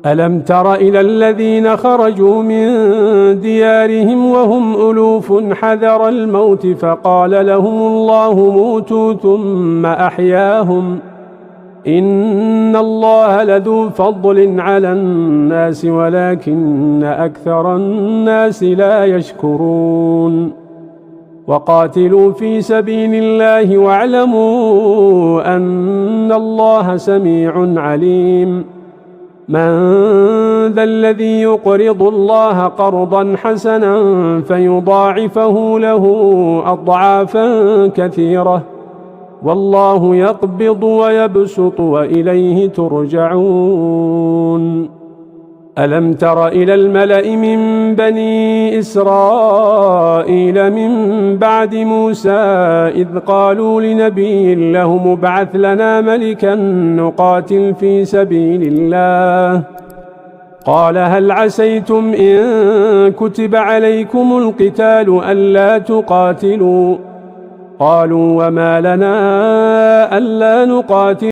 ألم تر إلى الذين خرجوا من ديارهم وهم ألوف حذر الموت فقال لهم الله موتوا ثم أحياهم إن الله لذو فضل على الناس ولكن أكثر الناس لا يشكرون وقاتلوا في سبيل الله واعلموا أن الله سميع عليم من ذا الذي يقرض الله قرضا حسنا فيضاعفه له أضعافا كثيرة والله يقبض ويبسط وإليه ترجعون ألم تر إلى الملأ من بني إسرائيل من بعد موسى إذ قالوا لنبي له ابعث لنا ملكا نقاتل في سبيل الله قال هل عسيتم إن كتب عليكم القتال ألا تقاتلوا قالوا وما لنا ألا نقاتل